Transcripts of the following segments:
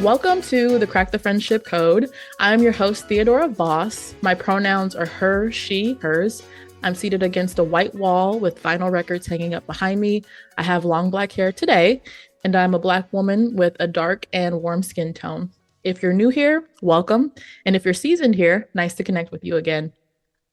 Welcome to the Crack the Friendship Code. I'm your host, Theodora Voss. My pronouns are her, she, hers. I'm seated against a white wall with vinyl records hanging up behind me. I have long black hair today, and I'm a Black woman with a dark and warm skin tone. If you're new here, welcome. And if you're seasoned here, nice to connect with you again.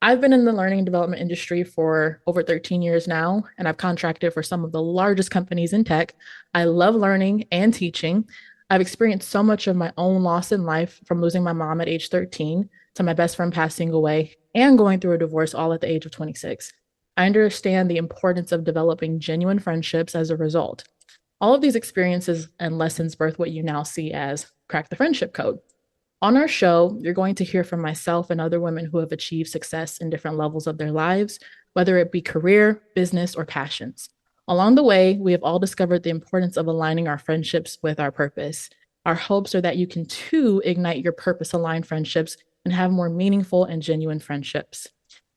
I've been in the learning and development industry for over 13 years now, and I've contracted for some of the largest companies in tech. I love learning and teaching. I've experienced so much of my own loss in life, from losing my mom at age 13 to my best friend passing away and going through a divorce all at the age of 26. I understand the importance of developing genuine friendships as a result. All of these experiences and lessons birth what you now see as Crack the Friendship Code. On our show, you're going to hear from myself and other women who have achieved success in different levels of their lives, whether it be career, business, or passions. Along the way, we have all discovered the importance of aligning our friendships with our purpose. Our hopes are that you can too ignite your purpose-aligned friendships and have more meaningful and genuine friendships.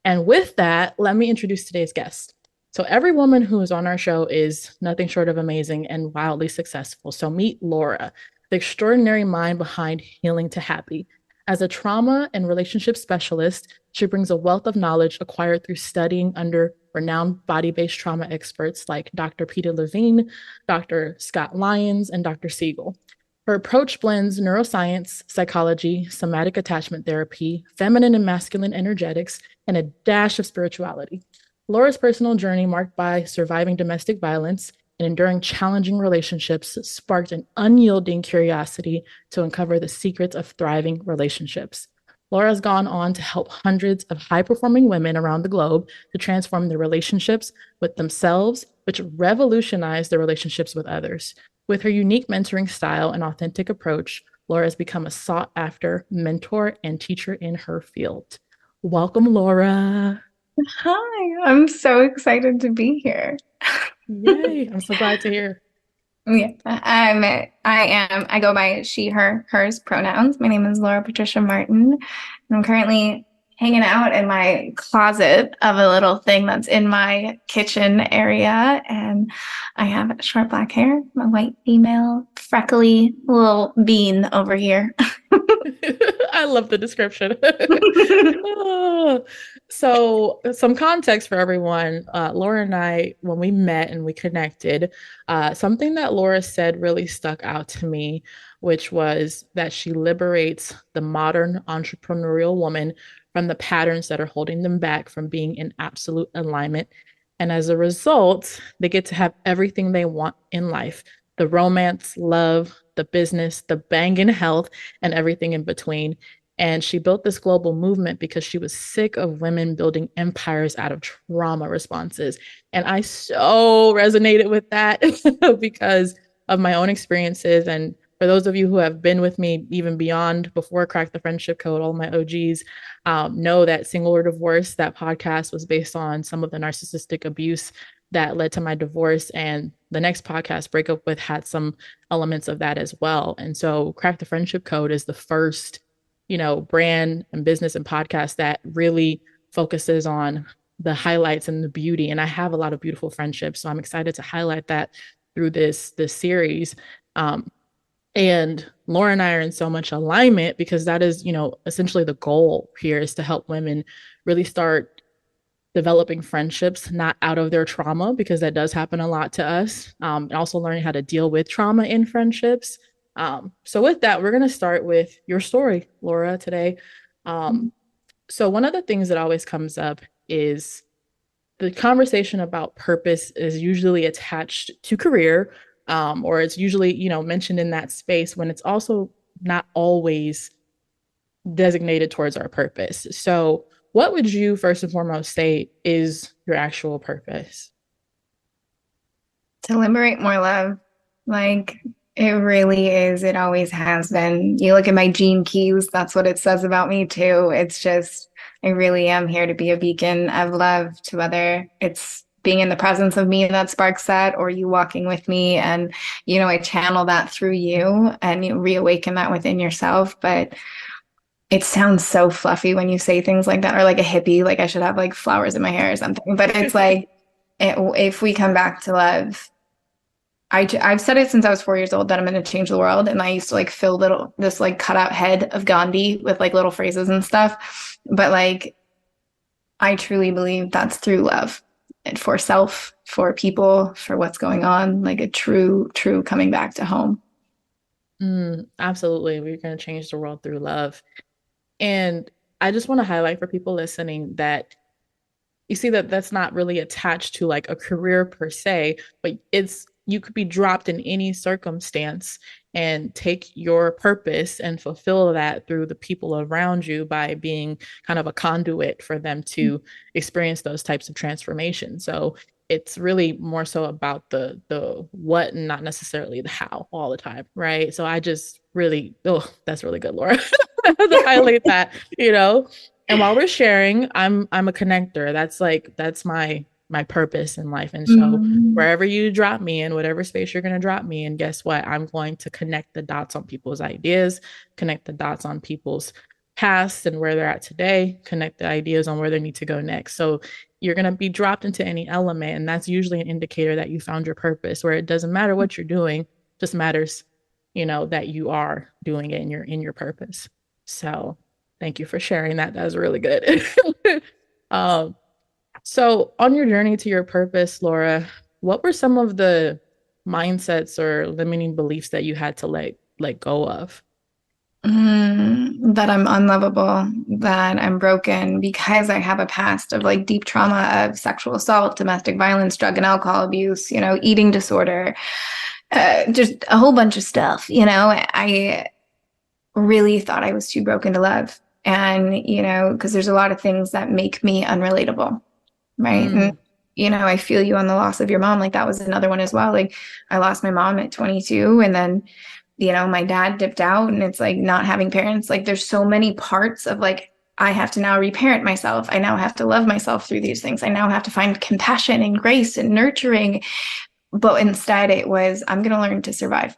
And with that, let me introduce today's guest. So every woman who is on our show is nothing short of amazing and wildly successful. So meet Laura, the extraordinary mind behind Healing to Happy. As a trauma and relationship specialist, she brings a wealth of knowledge acquired through studying under renowned body-based trauma experts like Dr. Peter Levine, Dr. Scott Lyons, and Dr. Siegel. Her approach blends neuroscience, psychology, somatic attachment therapy, feminine and masculine energetics, and a dash of spirituality. Laura's personal journey, marked by surviving domestic violence and enduring challenging relationships, sparked an unyielding curiosity to uncover the secrets of thriving relationships. Laura has gone on to help hundreds of high-performing women around the globe to transform their relationships with themselves, which revolutionized their relationships with others. With her unique mentoring style and authentic approach, Laura has become a sought-after mentor and teacher in her field. Welcome, Laura. Hi, I'm so excited to be here. Yay, I'm so glad to hear. Yeah, I go by she, her, hers pronouns. My name is Laura Patricia Martin, and I'm currently hanging out in my closet of a little thing that's in my kitchen area. And I have short black hair, I'm a white female, freckly little bean over here. I love the description. Oh. So, some context for everyone. Laura and I, when we met and we connected, something that Laura said really stuck out to me, which was that she liberates the modern entrepreneurial woman from the patterns that are holding them back from being in absolute alignment. And as a result, they get to have everything they want in life: the romance, love, the business, the banging health, and everything in between. And she built this global movement because she was sick of women building empires out of trauma responses. And I so resonated with that because of my own experiences. And for those of you who have been with me even beyond before Crack the Friendship Code, all my OGs know that Single or Divorce, that podcast was based on some of the narcissistic abuse that led to my divorce. And the next podcast, Break Up With, had some elements of that as well. And so Crack the Friendship Code is the first, brand and business and podcast that really focuses on the highlights and the beauty. And I have a lot of beautiful friendships. So I'm excited to highlight that through this series. And Laura and I are in so much alignment because that is, essentially the goal here, is to help women really start developing friendships not out of their trauma, because that does happen a lot to us, and also learning how to deal with trauma in friendships. So with that, we're going to start with your story, Laura, today. So one of the things that always comes up is the conversation about purpose is usually attached to career, or it's usually, mentioned in that space, when it's also not always designated towards our purpose. So what would you first and foremost say is your actual purpose? To liberate more love. Like, it really is. It always has been. You look at my gene keys, that's what it says about me too. It's just, I really am here to be a beacon of love to other. It's being in the presence of me that sparks that, or you walking with me and, I channel that through you and you reawaken that within yourself. But it sounds so fluffy when you say things like that, or like a hippie, like I should have like flowers in my hair or something. But it's like, if we come back to love, I've said it since I was 4 years old that I'm going to change the world. And I used to like fill this like cutout head of Gandhi with like little phrases and stuff. But like, I truly believe that's through love and for self, for people, for what's going on, like a true coming back to home. Absolutely. We're going to change the world through love. And I just want to highlight for people listening that you see that that's not really attached to like a career per se, but it's you could be dropped in any circumstance and take your purpose and fulfill that through the people around you by being kind of a conduit for them to experience those types of transformations. So it's really more so about the what and not necessarily the how all the time, right? So I just really, oh, that's really good, Laura. To highlight that, you know. And while we're sharing, I'm a connector. That's my purpose in life. And so Mm, wherever you drop me in, whatever space you're going to drop me in, guess what? I'm going to connect the dots on people's ideas, connect the dots on people's past and where they're at today, connect the ideas on where they need to go next. So you're going to be dropped into any element. And that's usually an indicator that you found your purpose, where it doesn't matter what you're doing, just matters, that you are doing it and you're in your purpose. So thank you for sharing that. That was really good. um, so, on your journey to your purpose, Laura, what were some of the mindsets or limiting beliefs that you had to let go of? that I'm unlovable, that I'm broken because I have a past of like deep trauma of sexual assault, domestic violence, drug and alcohol abuse, eating disorder, just a whole bunch of stuff. I really thought I was too broken to love. And, because there's a lot of things that make me unrelatable. Right. And, Mm, I feel you on the loss of your mom. Like that was another one as well. Like I lost my mom at 22 and then, my dad dipped out and it's like not having parents. Like there's so many parts of like, I have to now reparent myself. I now have to love myself through these things. I now have to find compassion and grace and nurturing. But instead it was, I'm going to learn to survive.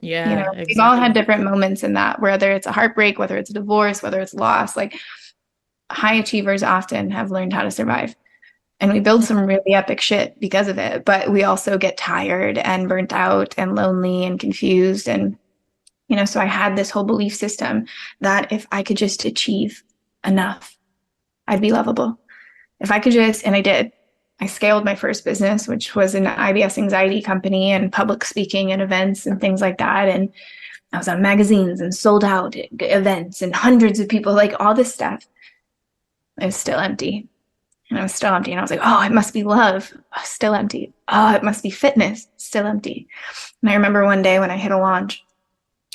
yeah, We've all had exactly. different moments in that, whether it's a heartbreak, whether it's a divorce, whether it's loss, like high achievers often have learned how to survive. And we build some really epic shit because of it. But we also get tired and burnt out and lonely and confused. And, so I had this whole belief system that if I could just achieve enough, I'd be lovable. If I could just, and I did. I scaled my first business, which was an IBS anxiety company and public speaking and events and things like that. And I was on magazines and sold out events and hundreds of people, like all this stuff. It was still empty. And I was still empty. And I was like, oh, it must be love. Oh, still empty. Oh, it must be fitness. Still empty. And I remember one day when I hit a launch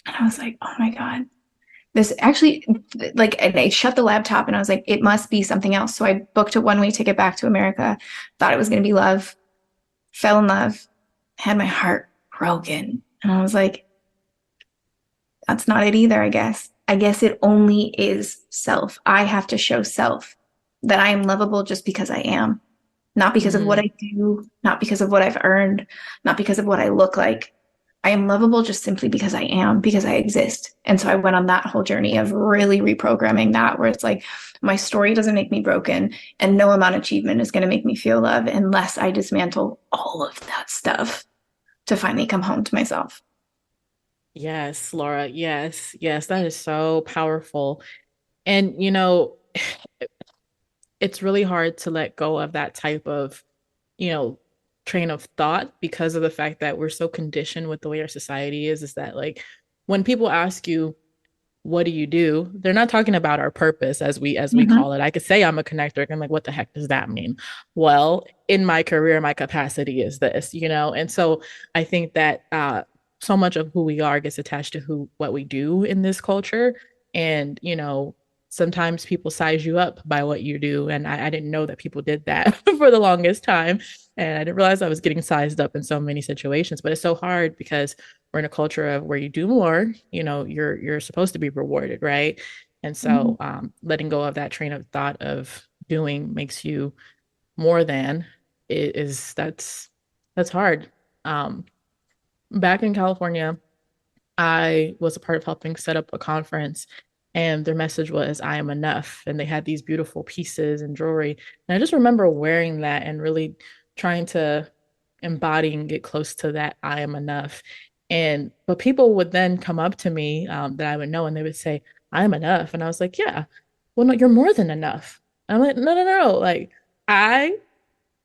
and I was like, oh my God, this actually, like, and I shut the laptop and I was like, it must be something else. So I booked a one-way ticket back to America, thought it was going to be love, fell in love, had my heart broken. And I was like, that's not it either, I guess. I guess it only is self. I have to show self that I am lovable just because I am, not because of what Mm, I do, not because of what I've earned, not because of what I look like. I am lovable just simply because I am, because I exist. And so I went on that whole journey of really reprogramming that, where it's like, my story doesn't make me broken, and no amount of achievement is going to make me feel love unless I dismantle all of that stuff to finally come home to myself. yes, Laura. Yes, yes, that is so powerful. And it's really hard to let go of that type of, you know, train of thought because of the fact that we're so conditioned with the way our society is that like when people ask you, what do you do? They're not talking about our purpose as we Mm-hmm. call it. I could say I'm a connector. I'm like, what the heck does that mean? Well, in my career, my capacity is this. And so I think that so much of who we are gets attached to who what we do in this culture. And sometimes people size you up by what you do. And I didn't know that people did that for the longest time. And I didn't realize I was getting sized up in so many situations. But it's so hard because we're in a culture of where you do more, you're supposed to be rewarded, right? And Mm-hmm. so letting go of that train of thought of doing makes you more than is that's hard. Um, Back in California, I was a part of helping set up a conference, and their message was I am enough. And they had these beautiful pieces and jewelry. And I just remember wearing that and really trying to embodying, get close to that I am enough. And but people would then come up to me that I would know, and they would say, I am enough. And I was like, yeah, well, no, you're more than enough. I'm like, no, no, no. Like, I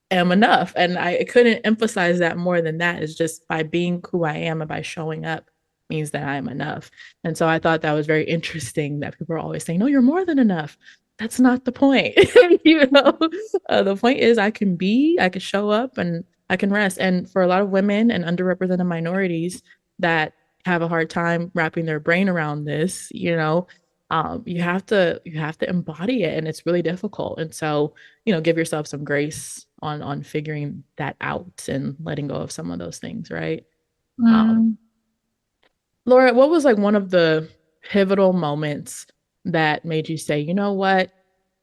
am enough. And I couldn't emphasize that more than that. Is just by being who I am and by showing up means that I am enough. And so I thought that was very interesting that people are always saying, no, you're more than enough. That's not the point. The point is I can show up and I can rest. And for a lot of women and underrepresented minorities that have a hard time wrapping their brain around this, you have to embody it, and it's really difficult. And so, give yourself some grace on figuring that out and letting go of some of those things, right? Um, Mm. Laura, what was like one of the pivotal moments that made you say, you know what,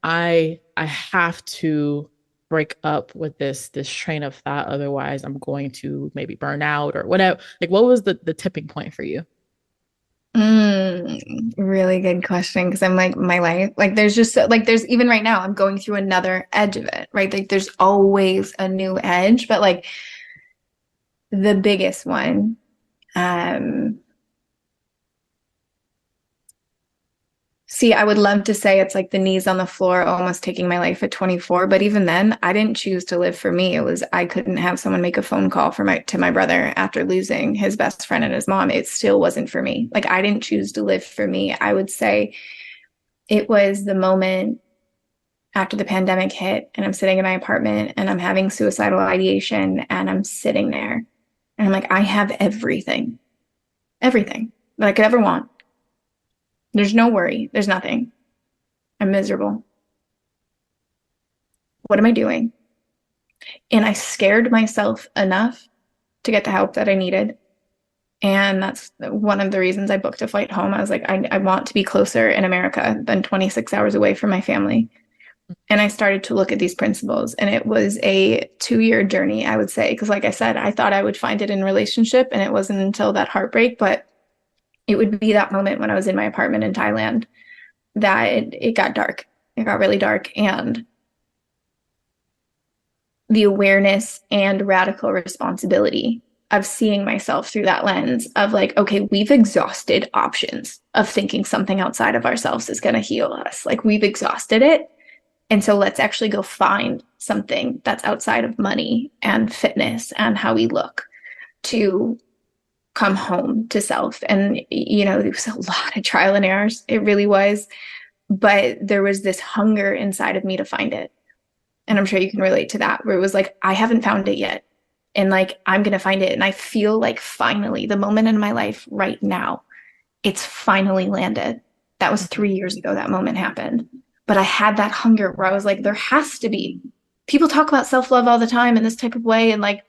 I have to break up with this train of thought, otherwise I'm going to maybe burn out or whatever. Like, what was the tipping point for you? Really good question because I'm like my life like there's just like there's even right now I'm going through another edge of it, right? Like there's always a new edge, but like the biggest one, um see, I would love to say it's like the knees on the floor, almost taking my life at 24. But even then, I didn't choose to live for me. It was I couldn't have someone make a phone call for my to my brother after losing his best friend and his mom. It still wasn't for me. Like I didn't choose to live for me. I would say it was the moment after the pandemic hit and I'm sitting in my apartment and I'm having suicidal ideation and I'm sitting there and I'm like, I have everything that I could ever want. There's no worry. There's nothing. I'm miserable. What am I doing? And I scared myself enough to get the help that I needed. And that's one of the reasons I booked a flight home. I was like, I want to be closer in America than 26 hours away from my family. And I started to look at these principles. And it was a 2-year journey, I would say. Because, like I said, I thought I would find it in relationship. And it wasn't until that heartbreak, but it would be that moment when I was in my apartment in Thailand that it got dark. It got really dark. And the awareness and radical responsibility of seeing myself through that lens of like, okay, we've exhausted options of thinking something outside of ourselves is going to heal us. Like we've exhausted it. And so let's actually go find something that's outside of money and fitness and how we look to come home to self. And, there was a lot of trial and errors. It really was. But there was this hunger inside of me to find it. And I'm sure you can relate to that, where it was like, I haven't found it yet. And like, I'm going to find it. And I feel like finally, the moment in my life right now, it's finally landed. That was 3 years ago, that moment happened. But I had that hunger where I was like, there has to be. People talk about self-love all the time in this type of way and like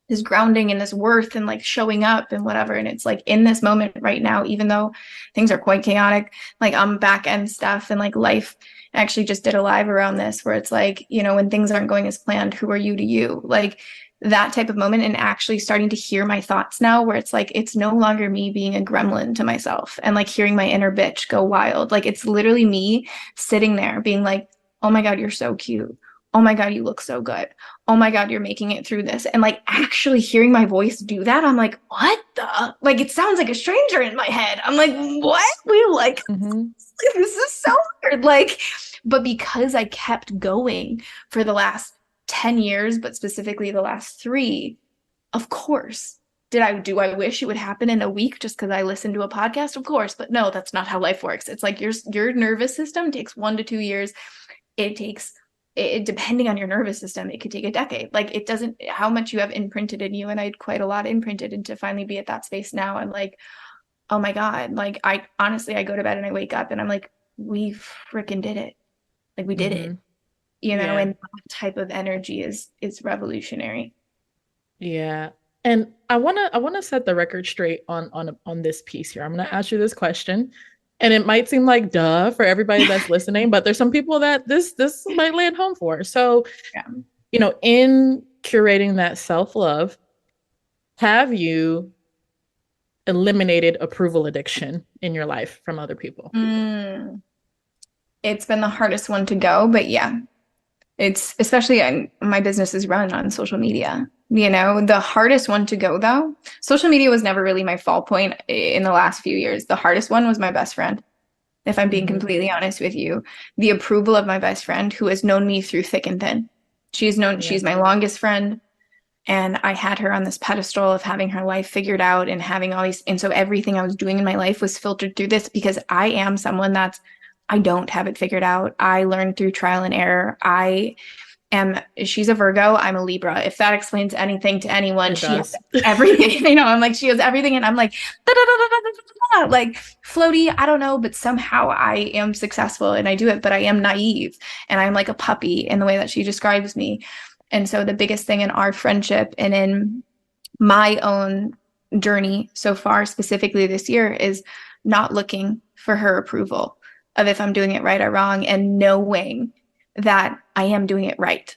this grounding and this worth and like showing up and whatever. And it's like in this moment right now, even though things are quite chaotic, like I'm back end stuff and like life. I actually just did a live around this where it's like, when things aren't going as planned, who are you to you? Like that type of moment, and actually starting to hear my thoughts now where it's like, it's no longer me being a gremlin to myself and like hearing my inner bitch go wild. Like it's literally me sitting there being like, oh my God, you're so cute. Oh my God, you look so good. Oh my God, you're making it through this. And like actually hearing my voice do that, I'm like, what the? Like it sounds like a stranger in my head. I'm like, what? We like, Mm-hmm. this is so weird. Like, but because I kept going for the last 10 years, but specifically the last 3, of course. Do I wish it would happen in a week just because I listened to a podcast? Of course, but no, that's not how life works. It's like your nervous system takes 1 to 2 years. It takes depending on your nervous system, it could take a decade. Like it doesn't, how much you have imprinted in you. And I had quite a lot imprinted, and to finally be at that space now, I'm like, oh my God. Like I honestly, I go to bed and I wake up and I'm like, we freaking did it. Like we did Mm-hmm. it, Yeah. and that type of energy is revolutionary. Yeah. And I wanna set the record straight on this piece here. I'm gonna ask you this question. And it might seem like duh for everybody that's listening, but there's some people that this might land home for. So, Yeah. in curating that self-love, have you eliminated approval addiction in your life from other people? Mm, it's been the hardest one to go, but yeah, it's especially my business is run on social media. The hardest one to go though, social media was never really my fall point in the last few years. The hardest one was my best friend. If I'm being Hmm. completely honest with you, the approval of my best friend who has known me through thick and thin. Yeah. She's my longest friend. And I had her on this pedestal of having her life figured out and having all these. And so everything I was doing in my life was filtered through this because I am someone I don't have it figured out. I learned through trial and error. She's a Virgo, I'm a Libra. If that explains anything to anyone, It she has does. everything. I'm like, she has everything. And I'm like, da, da, da, da, da, da, da, like floaty, I don't know, but somehow I am successful and I do it, but I am naive and I'm like a puppy in the way that she describes me. And so the biggest thing in our friendship and in my own journey so far, specifically this year, is not looking for her approval of if I'm doing it right or wrong and knowing that I am doing it right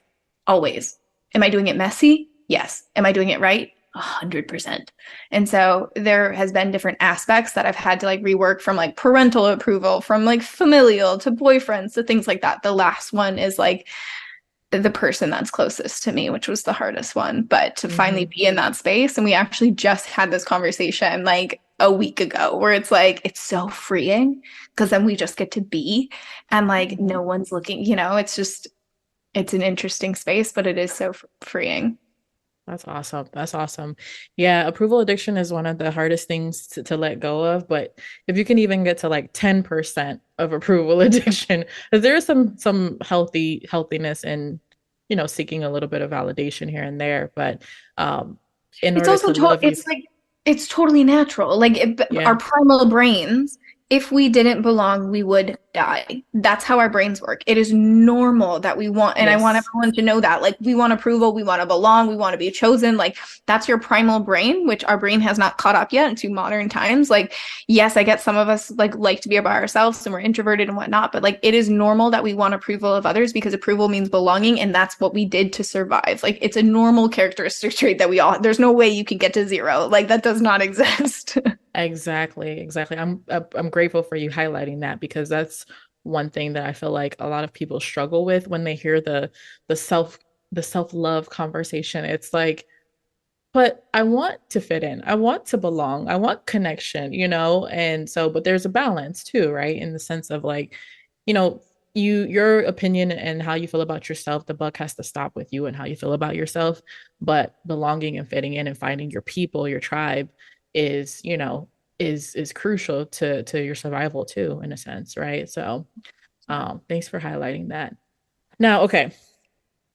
always. Am I doing it messy? Yes. Am I doing it right? 100%. And so there has been different aspects that I've had to like rework from like parental approval, from like familial to boyfriends to things like that. The last one is like the person that's closest to me, which was the hardest one. But to finally Hmm. be in that space, and we actually just had this conversation like a week ago, where it's like, it's so freeing because then we just get to be and like no one's looking, it's an interesting space, but it is so freeing. That's awesome. That's awesome. Yeah, approval addiction is one of the hardest things to let go of. But if you can even get to like 10% of approval addiction, because there is some healthiness in, seeking a little bit of validation here and there. But in It's order also to love you, it's like it's totally natural. Like yeah, our primal brains, if we didn't belong, we would die. That's how our brains work. It is normal that we want, and I want yes. everyone to know that. Like we want approval, we want to belong, we want to be chosen. Like that's your primal brain, which our brain has not caught up yet into modern times. Like, yes, I get some of us like to be by ourselves and we're introverted and whatnot, but like it is normal that we want approval of others because approval means belonging, and that's what we did to survive. Like it's a normal characteristic trait that we all. There's no way you can get to zero. Like that does not exist. Exactly, exactly. I'm grateful for you highlighting that because that's one thing that I feel like a lot of people struggle with when they hear the self the self-love conversation. It's like, but I want to fit in. I want to belong. I want connection. And so, but there's a balance too, right? In the sense of like, you know, your opinion and how you feel about yourself, the buck has to stop with you and how you feel about yourself. But belonging and fitting in and finding your people, your tribe is crucial to your survival too, in a sense, right? So thanks for highlighting that. Now, okay,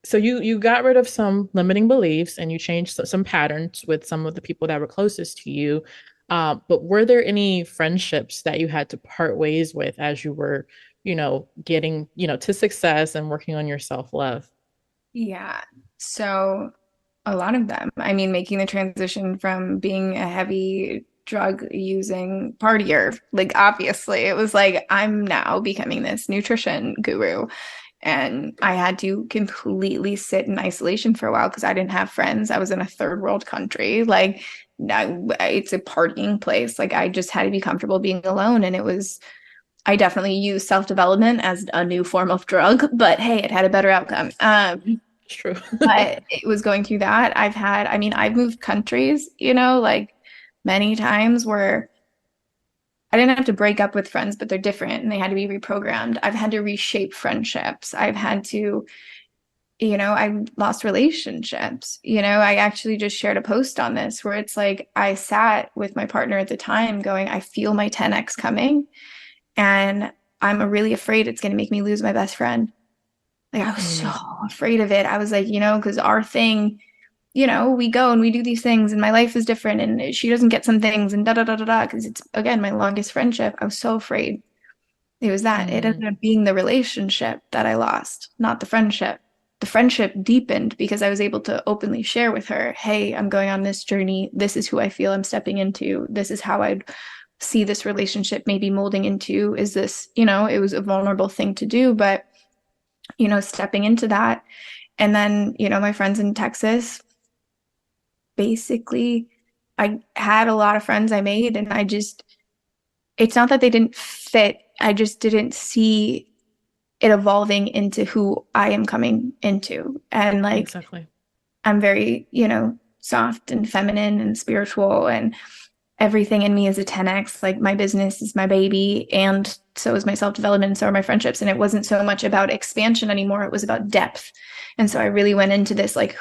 so you got rid of some limiting beliefs and you changed some patterns with some of the people that were closest to you. But were there any friendships that you had to part ways with as you were, getting, to success and working on your self-love? Yeah. So a lot of them. I mean, making the transition from being a heavy drug using partier, like obviously it was like I'm now becoming this nutrition guru. And I had to completely sit in isolation for a while because I didn't have friends. I was in a third world country. Like, it's a partying place. Like, I just had to be comfortable being alone. And I definitely used self development as a new form of drug, but hey, it had a better outcome. It's true. But it was going through that. I've moved countries, like many times where I didn't have to break up with friends, but they're different and they had to be reprogrammed. I've had to reshape friendships. I've had to, I lost relationships. I actually just shared a post on this where it's like I sat with my partner at the time going, I feel my 10x coming and I'm really afraid it's going to make me lose my best friend. Like I was so Mm, afraid of it. I was like, because our thing, we go and we do these things and my life is different and she doesn't get some things and da da da da da. Because it's again my longest friendship. I was so afraid. It was that. It mm, ended up being the relationship that I lost, not the friendship. The friendship deepened because I was able to openly share with her, hey, I'm going on this journey. This is who I feel I'm stepping into. This is how I'd see this relationship maybe molding into. Is this, it was a vulnerable thing to do, but stepping into that. And then, my friends in Texas, basically, I had a lot of friends I made, and it's not that they didn't fit. I just didn't see it evolving into who I am coming into. And like, exactly. I'm very, soft and feminine and spiritual, and everything in me is a 10x. Like my business is my baby, and so is my self-development, and so are my friendships. And it wasn't so much about expansion anymore, it was about depth. And so I really went into this like,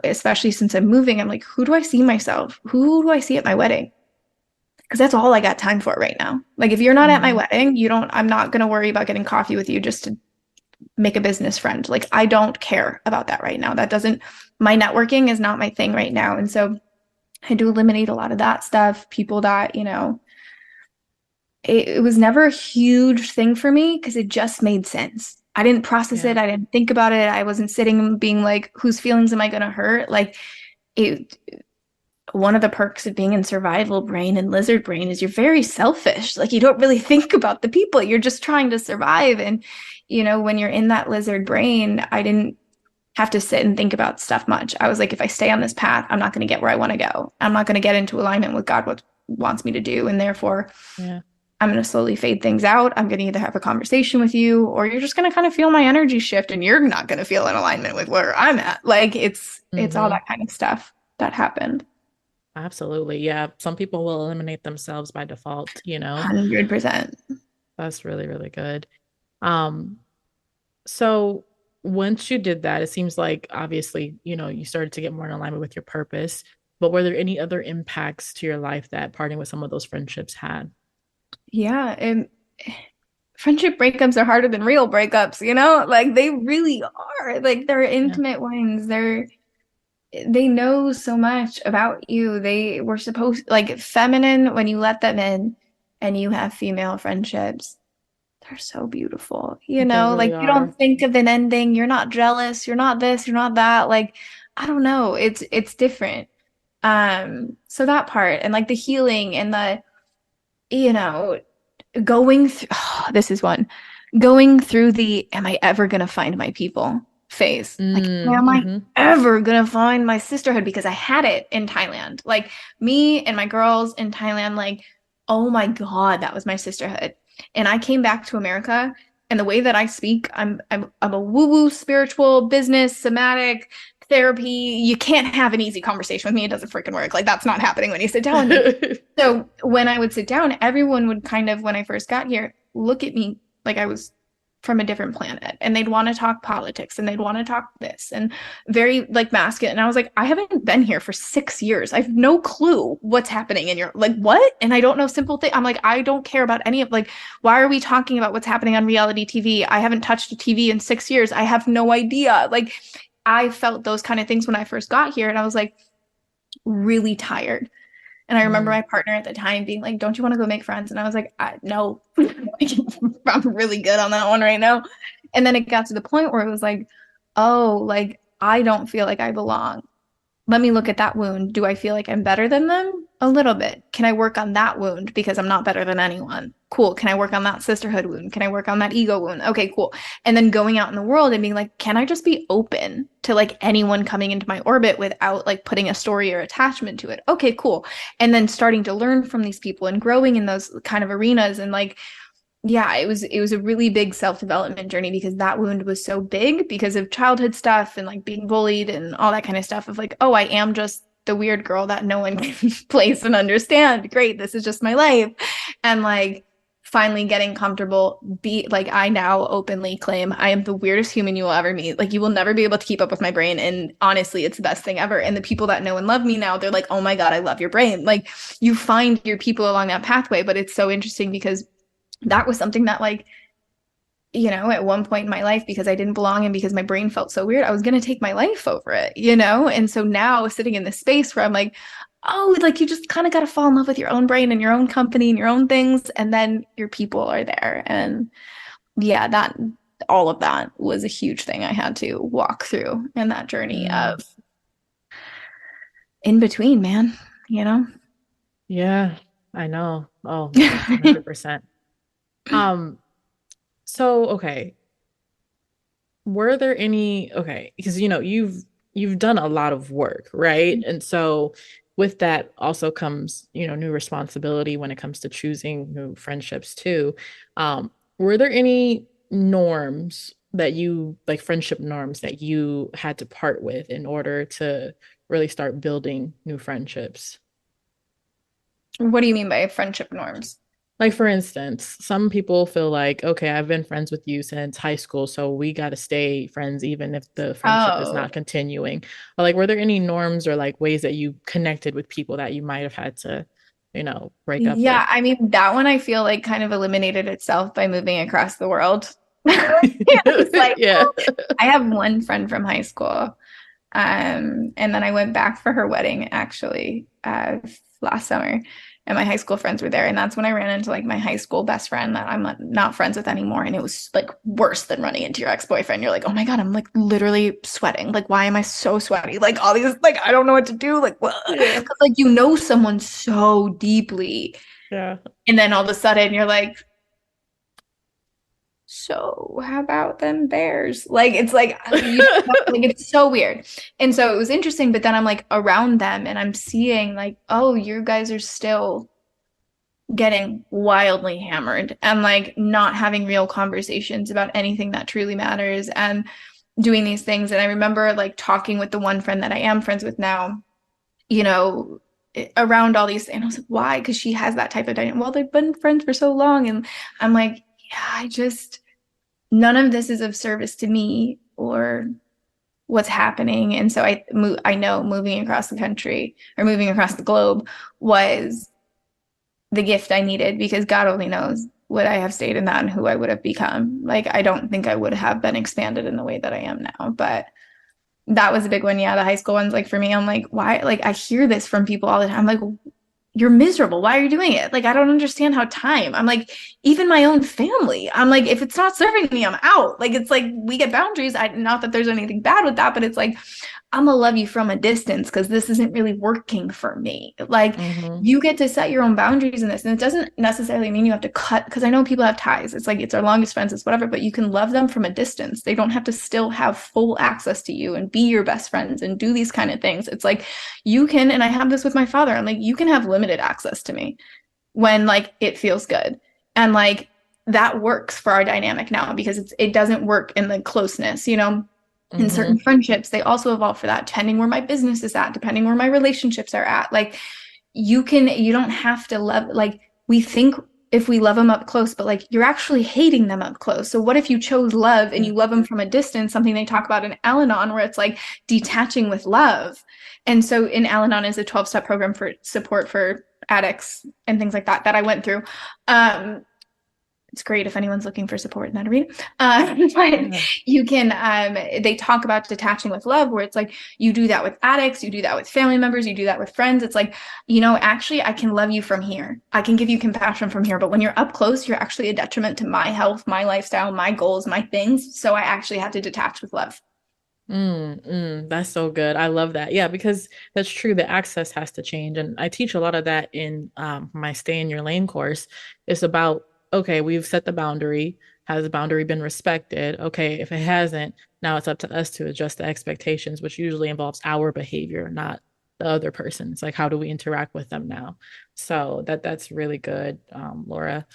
especially since I'm moving, I'm like, who do I see myself? Who do I see at my wedding? Because that's all I got time for right now. Like if you're not at my Mhm. wedding, I'm not going to worry about getting coffee with you just to make a business friend. Like I don't care about that right now. My networking is not my thing right now. And so I do eliminate a lot of that stuff. People that, it was never a huge thing for me because it just made sense. I didn't process Yeah. it. I didn't think about it. I wasn't sitting being like, whose feelings am I going to hurt? Like it, one of the perks of being in survival brain and lizard brain is you're very selfish. Like you don't really think about the people. You're just trying to survive. And, when you're in that lizard brain, I didn't have to sit and think about stuff much. I was like, if I stay on this path, I'm not going to get where I want to go. I'm not going to get into alignment with God, what wants me to do. And therefore, Yeah. I'm going to slowly fade things out. I'm going to either have a conversation with you or you're just going to kind of feel my energy shift and you're not going to feel in alignment with where I'm at. Like it's all Hmm. that kind of stuff that happened. Absolutely. Yeah. Some people will eliminate themselves by default, 100%. That's really, really good. Um, so once you did that, it seems like obviously, you started to get more in alignment with your purpose. But were there any other impacts to your life that parting with some of those friendships had? Yeah, and friendship breakups are harder than real breakups, Like they really are. Like they're Yeah. intimate ones. They know so much about you. They were supposed like feminine when you let them in and you have female friendships. They're so beautiful, They really Like you are. don't think of an ending. You're not jealous. You're not this. You're not that. Like, I don't know. It's different. So that part and like the healing and the, you know, going through this is one. Going through the am I ever gonna find my people phase. Like, am I Mm-hmm. ever gonna find my sisterhood? Because I had it in Thailand. Like me and my girls in Thailand, like, oh my God, that was my sisterhood. And I came back to America and the way that I speak, I'm a woo-woo spiritual business, somatic therapy. You can't have an easy conversation with me. It doesn't freaking work. Like that's not happening when you sit down with me. So when I would sit down, everyone would kind of, when I first got here, look at me like I was from a different planet and they'd want to talk politics and they'd want to talk this and very like masculine. And I was like, I haven't been here for 6 years. I have no clue what's happening in your like what? And I don't know simple thing. I'm like, I don't care about any of like, why are we talking about what's happening on reality TV? I haven't touched a TV in 6 years. I have no idea. Like I felt those kind of things when I first got here and I was like really tired. And I remember Mm. my partner at the time being like, "Don't you want to go make friends?" And I was like, "No, I'm really good on that one right now." And then it got to the point where it was like, "Oh, like I don't feel like I belong. Let me look at that wound. Do I feel like I'm better than them? A little bit. Can I work on that wound because I'm not better than anyone? Cool. Can I work on that sisterhood wound? Can I work on that ego wound? Okay, cool." And then going out in the world and being like, "Can I just be open to like anyone coming into my orbit without like putting a story or attachment to it?" Okay, cool. And then starting to learn from these people and growing in those kind of arenas and like yeah, it was a really big self-development journey because that wound was so big because of childhood stuff and like being bullied and all that kind of stuff of like, oh, I am just the weird girl that no one can place and understand. Great, this is just my life. And like finally getting comfortable be like I now openly claim I am the weirdest human you will ever meet. Like you will never be able to keep up with my brain and honestly, it's the best thing ever. And the people that know and love me now, they're like, "Oh my God, I love your brain." Like you find your people along that pathway, but it's so interesting because that was something that like at one point in my life because I didn't belong and because my brain felt so weird I was going to take my life over it. And so now sitting in this space where I'm like, oh, like you just kind of got to fall in love with your own brain and your own company and your own things and then your people are there. And yeah, that all of that was a huge thing I had to walk through in that journey Mm. of in between, man, you know. Yeah, I know. Oh yeah, 100%. Um, so okay, were there any okay, because you've done a lot of work, right? And so with that also comes, new responsibility when it comes to choosing new friendships too. Were there any norms that you like friendship norms that you had to part with in order to really start building new friendships? What do you mean by friendship norms? Like, for instance, some people feel like, okay, I've been friends with you since high school, so we got to stay friends even if the friendship is Oh, not continuing. But like, were there any norms or like ways that you connected with people that you might have had to, break up with? yeah. I mean, that one I feel like kind of eliminated itself by moving across the world. It's like, Yeah. I have one friend from high school. And then I went back for her wedding actually last summer, and my high school friends were there. And that's when I ran into like my high school best friend that I'm not friends with anymore. And it was like worse than running into your ex-boyfriend. You're like, oh my God, I'm like literally sweating. Like, why am I so sweaty? Like all these, like, I don't know what to do. Like, what? Yeah. Because like you know someone so deeply. Yeah. And then all of a sudden you're like, so how about them bears? Like it's like you like it's so weird. And so it was interesting, but then I'm like around them and I'm seeing like, oh, you guys are still getting wildly hammered and like not having real conversations about anything that truly matters and doing these things. And I remember like talking with the one friend that I am friends with now, you know, around all these, and I was like, why? Because she has that type of dynamic. Well, they've been friends for so long. And I'm like, yeah, I just none of this is of service to me or what's happening. And so I know moving across the country or moving across the globe was the gift I needed because God only knows would I have stayed in that and who I would have become. Like I don't think I would have been expanded in the way that I am now, but that was a big one. Yeah, the high school ones, like for me, I'm like, why? Like I hear this from people all the time. I'm like, you're miserable. Why are you doing it? Like, I don't understand how time. I'm like, even my own family. I'm like, if it's not serving me, I'm out. Like, it's like we get boundaries. Not that there's anything bad with that, but it's like, I'm gonna love you from a distance because this isn't really working for me. Like, Hmm. you get to set your own boundaries in this. And it doesn't necessarily mean you have to cut, because I know people have ties. It's like it's our longest friends, it's whatever, but you can love them from a distance. They don't have to still have full access to you and be your best friends and do these kind of things. It's like you can, and I have this with my father. I'm like, you can have limited access to me when like it feels good. And like that works for our dynamic now because it doesn't work in the closeness, you know? In certain Hmm. friendships, they also evolve for that, depending where my business is at, depending where my relationships are at. Like you don't have to love, like we think if we love them up close, but like you're actually hating them up close. So what if you chose love and you love them from a distance, something they talk about in Al-Anon, where it's like detaching with love. And so in Al-Anon is a 12-step program for support for addicts and things like that that I went through. It's great if anyone's looking for support in that arena. But Yeah. you can, they talk about detaching with love, where it's like you do that with addicts, you do that with family members, you do that with friends. It's like, actually, I can love you from here. I can give you compassion from here. But when you're up close, you're actually a detriment to my health, my lifestyle, my goals, my things. So I actually have to detach with love. That's so good. I love that. Yeah, because that's true. The access has to change. And I teach a lot of that in my Stay in Your Lane course. It's about, okay, we've set the boundary. Has the boundary been respected? Okay, if it hasn't, now it's up to us to adjust the expectations, which usually involves our behavior, not the other person. It's like, how do we interact with them now? So that's really good, Laura.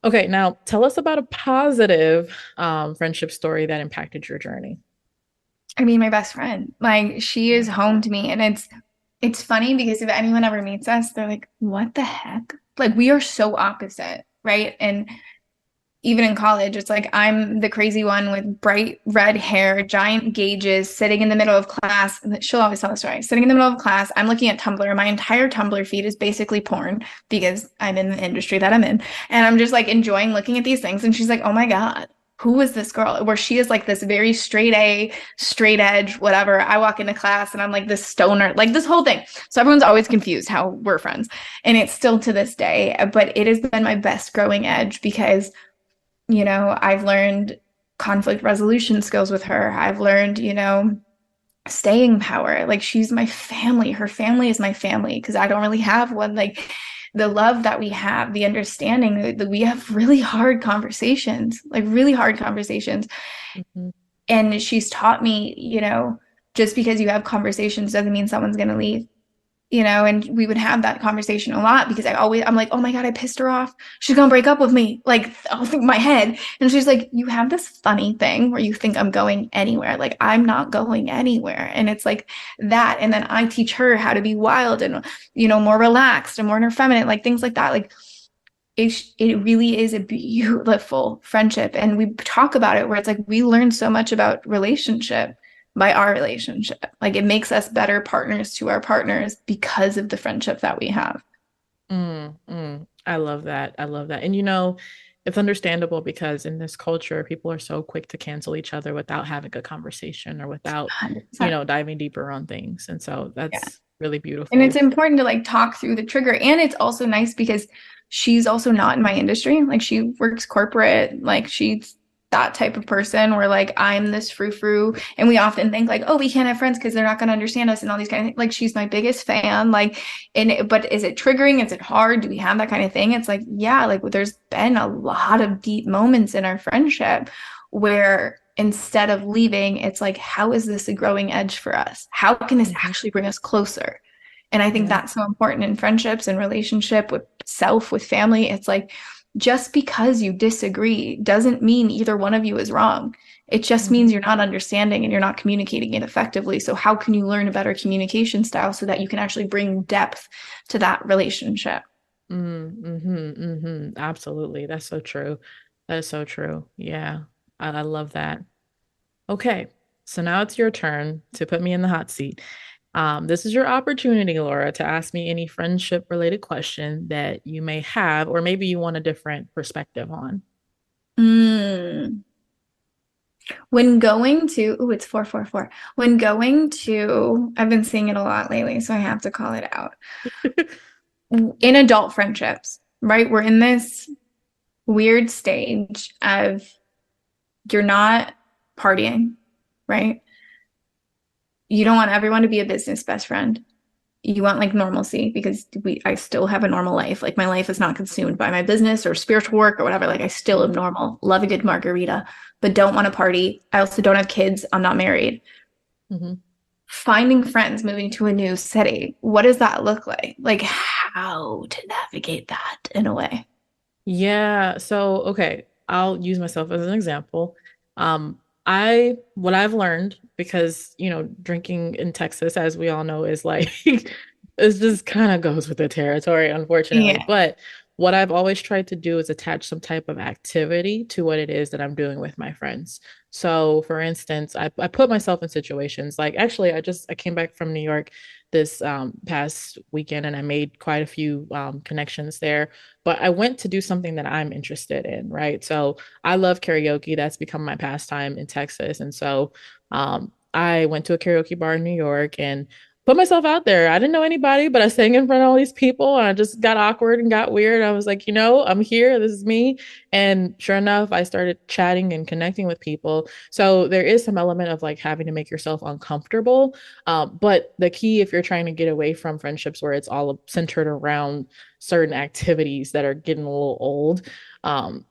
Okay, now tell us about a positive friendship story that impacted your journey. I mean, my best friend, like she is home to me. And it's funny because if anyone ever meets us, they're like, what the heck? Like we are so opposite, right? And even in college, it's like I'm the crazy one with bright red hair, giant gauges, sitting in the middle of class. She'll always tell the story. Sitting in the middle of class, I'm looking at Tumblr. My entire Tumblr feed is basically porn because I'm in the industry that I'm in. And I'm just like enjoying looking at these things. And she's like, oh my God, who is this girl? Where she is like this very straight A, straight edge, whatever. I walk into class and I'm like this stoner, like this whole thing. So everyone's always confused how we're friends. And it's still to this day, but it has been my best growing edge because I've learned conflict resolution skills with her. I've learned, staying power. Like she's my family. Her family is my family because I don't really have one. Like the love that we have, the understanding that we have really hard conversations, like really hard conversations. Mhm. And she's taught me, just because you have conversations doesn't mean someone's going to leave. and we would have that conversation a lot because I'm like, oh my God, I pissed her off. She's gonna break up with me. Like, I'll think in my head. And she's like, you have this funny thing where you think I'm going anywhere. Like, I'm not going anywhere. And it's like that. And then I teach her how to be wild and, more relaxed and more feminine, like things like that. Like, it really is a beautiful friendship. And we talk about it where it's like we learn so much about relationship by our relationship. Like it makes us better partners to our partners because of the friendship that we have. I love that. I love that. And it's understandable because in this culture, people are so quick to cancel each other without having a conversation or without, 100%. diving deeper on things. And so Yeah. that's really And it's beautiful. important to like talk through the trigger. And it's also nice because she's also not in my industry. Like she works corporate, like she's that type of person where like I'm this frou-frou. And we often think like, oh, we can't have friends because they're not going to understand us and all these kind of things. Like she's my biggest fan. Like, but is it triggering? Is it hard? Do we have that kind of thing? It's like, yeah, like there's been a lot of deep moments in our friendship where instead of leaving, it's like, how is this a growing edge for us? How can this Mhm. actually bring us closer? And I think Yeah. that's so important in friendships and relationship with self, with family. It's like just because you disagree doesn't mean either one of you is wrong. It just Mhm. means you're not understanding and you're not communicating it effectively. So how can you learn a better communication style so that you can actually bring depth to that relationship? Absolutely. That's so true. That is so true. Yeah. I love that. Okay. So now it's your turn to put me in the hot seat. This is your opportunity, Laura, to ask me any friendship related question that you may have, or maybe you want a different perspective on. Mm. When going to, oh, it's 444. When going to, I've been seeing it a lot lately, so I have to call it out. In adult friendships, right? We're in this weird stage of you're not partying, right? You don't want everyone to be a business best friend. You want like normalcy because I still have a normal life. Like my life is not consumed by my business or spiritual work or whatever. Like I still am normal. Love a good margarita, but don't want to party. I also don't have kids. I'm not married. Mhm. Finding friends, moving to a new city. What does that look like? Like how to navigate that in a way. Yeah. So, okay, I'll use myself as an example. What I've learned, because, drinking in Texas, as we all know, is like, it just kind of goes with the territory, unfortunately. Yeah. But what I've always tried to do is attach some type of activity to what it is that I'm doing with my friends. So, for instance, I put myself in situations like actually, I came back from New York this past weekend and I made quite a few connections there, but I went to do something that I'm interested in, right? So I love karaoke. That's become my pastime in Texas. And so I went to a karaoke bar in New York and put myself out there. I didn't know anybody, but I sang in front of all these people and I just got awkward and got weird. I was like, I'm here. This is me. And sure enough, I started chatting and connecting with people. So there is some element of like having to make yourself uncomfortable. But the key, if you're trying to get away from friendships where it's all centered around certain activities that are getting a little old,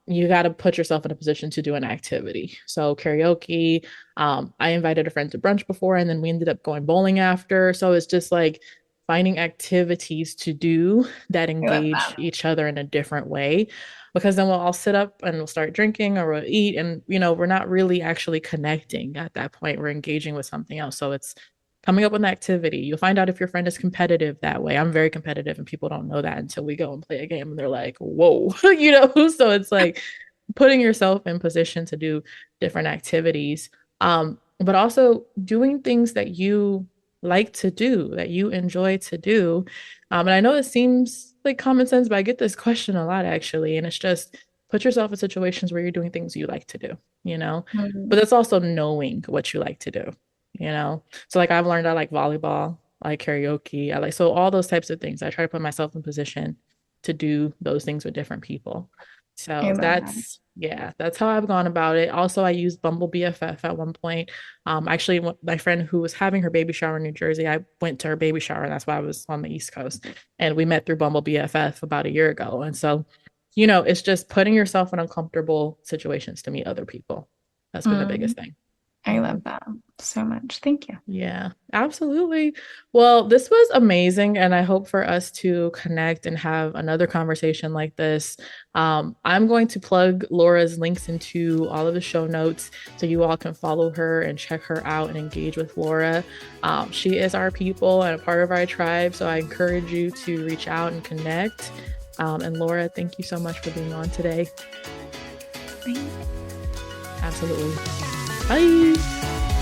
you got to put yourself in a position to do an activity. So karaoke, I invited a friend to brunch before, and then we ended up going bowling after. So it's just like finding activities to do that I love engage that. each other in a different way. Because then we'll all sit up and we'll start drinking or we'll eat, and we're not really actually connecting at that point. We're engaging with something else. So it's coming up with an activity. You'll find out if your friend is competitive that way. I'm very competitive, and people don't know that until we go and play a game and they're like, whoa, So it's like putting yourself in position to do different activities, but also doing things that you like to do, that you enjoy to do. And I know it seems like common sense, but I get this question a lot actually. And it's just put yourself in situations where you're doing things you like to do. But Mhm. it's also knowing what you like to do. So like I've learned I like volleyball, I like karaoke, I like so all those types of things. I try to put myself in position to do those things with different people. I So love that. that's how I've gone about it. Also, I used Bumble BFF at one point. Actually, my friend who was having her baby shower in New Jersey, I went to her baby shower, and that's why I was on the East Coast. And we met through Bumble BFF about a year ago. And so, it's just putting yourself in uncomfortable situations to meet other people. That's been the Mm. biggest thing. I love that so much. Thank you. Yeah, absolutely. Well, this was amazing, and I hope for us to connect and have another conversation like this. I'm going to plug Laura's links into all of the show notes so you all can follow her and check her out and engage with Laura. She is our people and a part of our tribe, so I encourage you to reach out and connect. And Laura, thank you so much for being on today. Thanks. Absolutely. Bye.